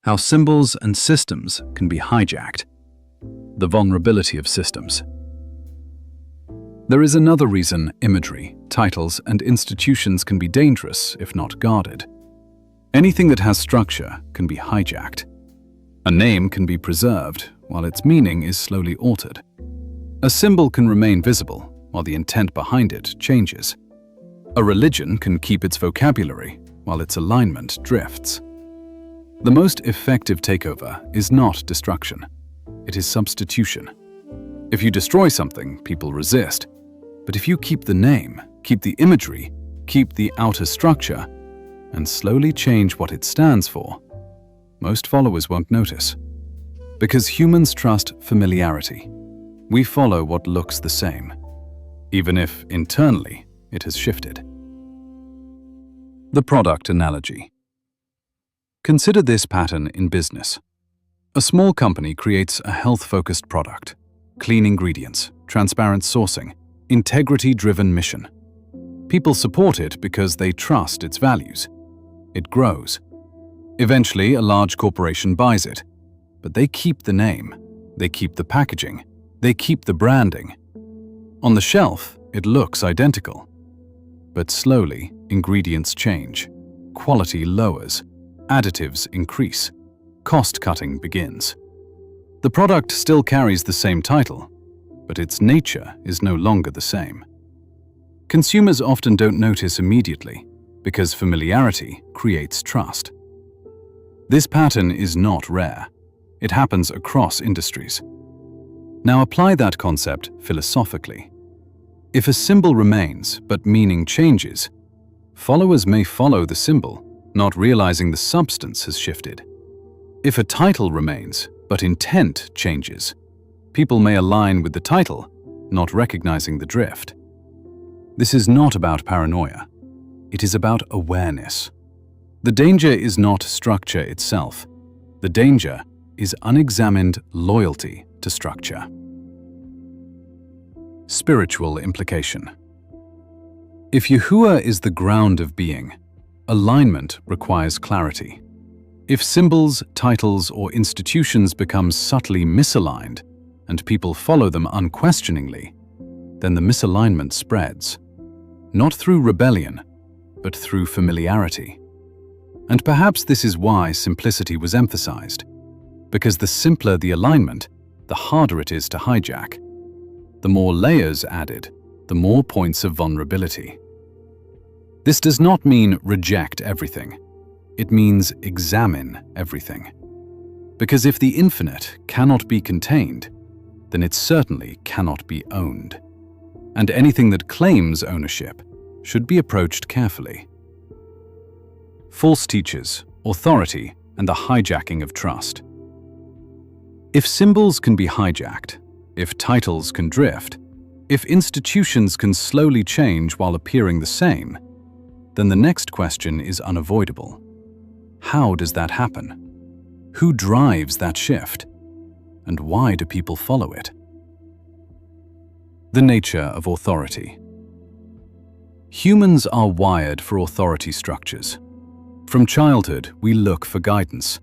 How symbols and systems can be hijacked. The vulnerability of systems. There is another reason imagery, titles, and institutions can be dangerous if not guarded. Anything that has structure can be hijacked. A name can be preserved while its meaning is slowly altered. A symbol can remain visible while the intent behind it changes. A religion can keep its vocabulary while its alignment drifts. The most effective takeover is not destruction. It is substitution. If you destroy something, people resist. But if you keep the name, keep the imagery, keep the outer structure, and slowly change what it stands for, most followers won't notice. Because humans trust familiarity. We follow what looks the same, even if internally it has shifted. The product analogy. Consider this pattern in business. A small company creates a health-focused product, clean ingredients, transparent sourcing, integrity-driven mission. People support it because they trust its values. It grows. Eventually, a large corporation buys it, but they keep the name, they keep the packaging, they keep the branding. On the shelf, it looks identical. But slowly, ingredients change, quality lowers, additives increase, cost-cutting begins. The product still carries the same title, but its nature is no longer the same. Consumers often don't notice immediately because familiarity creates trust. This pattern is not rare. It happens across industries. Now apply that concept philosophically. If a symbol remains but meaning changes, followers may follow the symbol, not realizing the substance has shifted. If a title remains but intent changes, people may align with the title, not recognizing the drift. This is not about paranoia. It is about awareness. The danger is not structure itself. The danger is unexamined loyalty to structure. Spiritual implication. If Yahuwah is the ground of being, alignment requires clarity. If symbols, titles, or institutions become subtly misaligned and people follow them unquestioningly, then the misalignment spreads, not through rebellion, but through familiarity. And perhaps this is why simplicity was emphasized, because the simpler the alignment, the harder it is to hijack. The more layers added, the more points of vulnerability. This does not mean reject everything. It means examine everything. Because if the infinite cannot be contained, then it certainly cannot be owned. And anything that claims ownership should be approached carefully. False teachers, authority, and the hijacking of trust. If symbols can be hijacked, if titles can drift, if institutions can slowly change while appearing the same, then the next question is unavoidable. How does that happen? Who drives that shift? And why do people follow it? The nature of authority. Humans are wired for authority structures. From childhood, we look for guidance.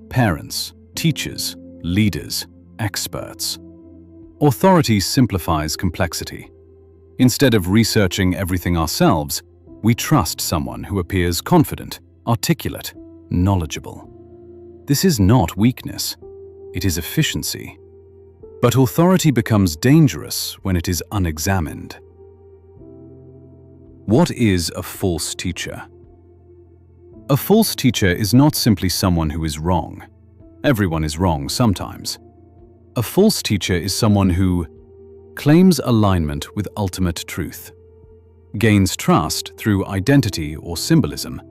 Parents, teachers, leaders, experts. Authority simplifies complexity. Instead of researching everything ourselves, we trust someone who appears confident, articulate, knowledgeable. This is not weakness, it is efficiency. But authority becomes dangerous when it is unexamined. What is a false teacher? A false teacher is not simply someone who is wrong. Everyone is wrong sometimes. A false teacher is someone who claims alignment with ultimate truth, gains trust through identity or symbolism,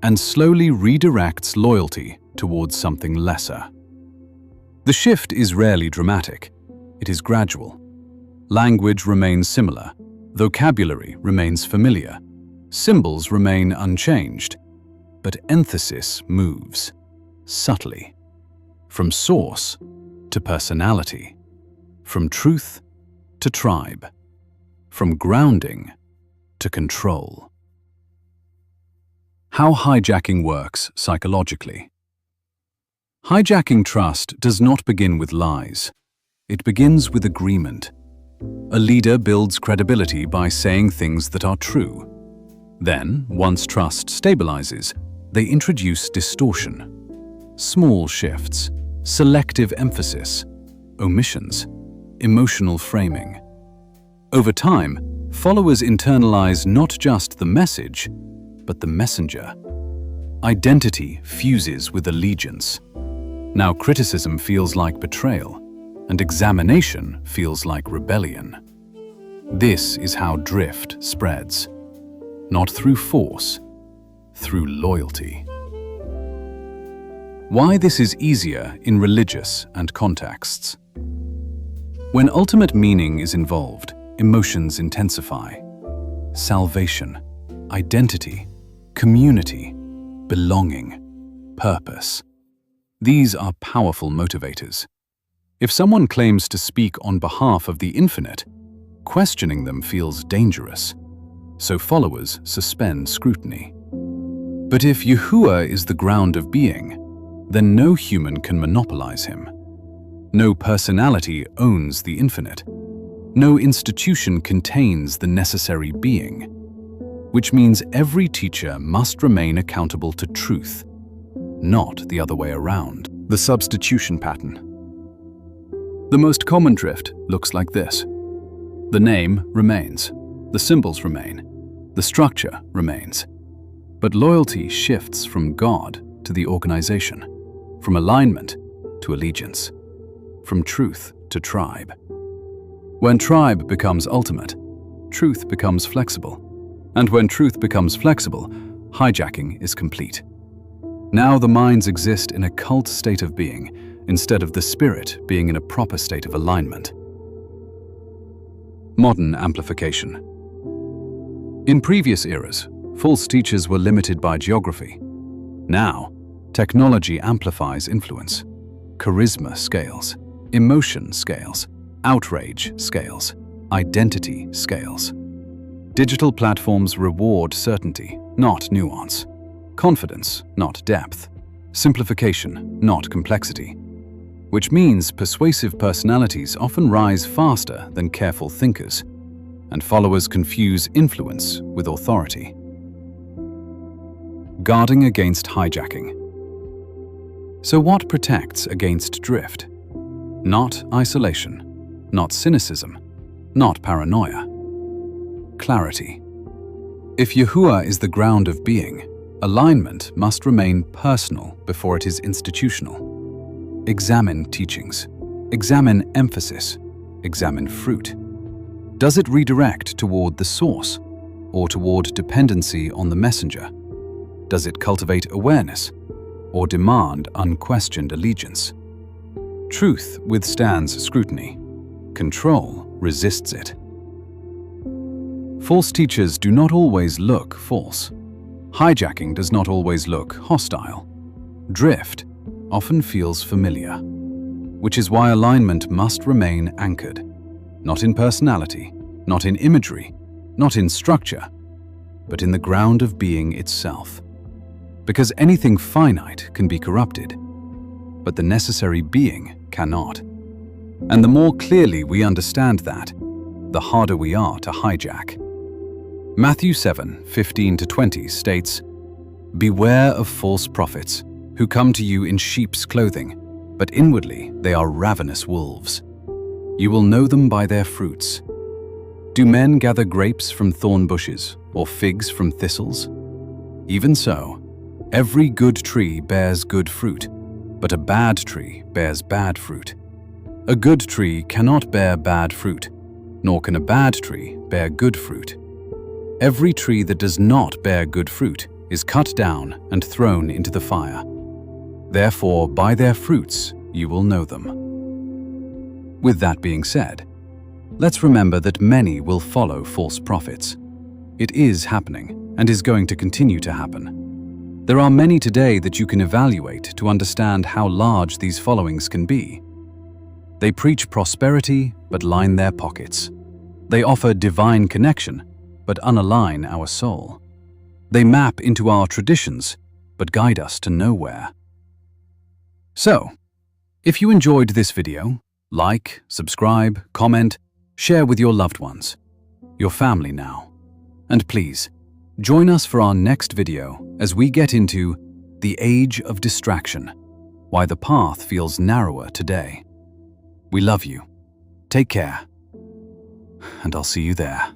and slowly redirects loyalty towards something lesser. The shift is rarely dramatic. It is gradual. Language remains similar, vocabulary remains familiar, symbols remain unchanged, but emphasis moves, subtly, from source to personality, from truth to tribe, from grounding to control. How hijacking works psychologically. Hijacking trust does not begin with lies. It begins with agreement. A leader builds credibility by saying things that are true. Then, once trust stabilizes, they introduce distortion. Small shifts, selective emphasis, omissions, emotional framing. Over time, followers internalize not just the message, but the messenger. Identity fuses with allegiance. Now criticism feels like betrayal, and examination feels like rebellion. This is how drift spreads. Not through force, through loyalty. Why this is easier in religious and contexts. When ultimate meaning is involved, emotions intensify. Salvation, identity, community, belonging, purpose. These are powerful motivators. If someone claims to speak on behalf of the infinite, questioning them feels dangerous, so followers suspend scrutiny. But if Yahuwah is the ground of being, then no human can monopolize him. No personality owns the infinite. No institution contains the necessary being, which means every teacher must remain accountable to truth, not the other way around. The substitution pattern. The most common drift looks like this. The name remains, the symbols remain, the structure remains, but loyalty shifts from God to the organization, from alignment to allegiance, from truth to tribe. When tribe becomes ultimate, truth becomes flexible, and when truth becomes flexible, hijacking is complete. Now the minds exist in a cult state of being, instead of the spirit being in a proper state of alignment. Modern amplification. In previous eras, false teachers were limited by geography. Now, technology amplifies influence. Charisma scales, emotion scales, outrage scales, identity scales. Digital platforms reward certainty, not nuance. Confidence, not depth. Simplification, not complexity. Which means persuasive personalities often rise faster than careful thinkers, and followers confuse influence with authority. Guarding against hijacking. So what protects against drift? Not isolation, not cynicism, not paranoia. Clarity. If Yahuwah is the ground of being, alignment must remain personal before it is institutional. Examine teachings. Examine emphasis. Examine fruit. Does it redirect toward the source or toward dependency on the messenger? Does it cultivate awareness or demand unquestioned allegiance? Truth withstands scrutiny. Control resists it. False teachers do not always look false. Hijacking does not always look hostile. Drift often feels familiar, which is why alignment must remain anchored, not in personality, not in imagery, not in structure, but in the ground of being itself. Because anything finite can be corrupted, but the necessary being cannot. And the more clearly we understand that, the harder we are to hijack. Matthew 7:15-20 states, "Beware of false prophets, who come to you in sheep's clothing, but inwardly they are ravenous wolves. You will know them by their fruits. Do men gather grapes from thorn bushes, or figs from thistles? Even so, every good tree bears good fruit, but a bad tree bears bad fruit. A good tree cannot bear bad fruit, nor can a bad tree bear good fruit. Every tree that does not bear good fruit is cut down and thrown into the fire. Therefore, by their fruits you will know them." With that being said, let's remember that many will follow false prophets. It is happening and is going to continue to happen. There are many today that you can evaluate to understand how large these followings can be. They preach prosperity but line their pockets. They offer divine connection but unalign our soul. They map into our traditions but guide us to nowhere. So, if you enjoyed this video, like, subscribe, comment, share with your loved ones, your family now. And please, join us for our next video as we get into the age of distraction, why the path feels narrower today. We love you. Take care. And I'll see you there.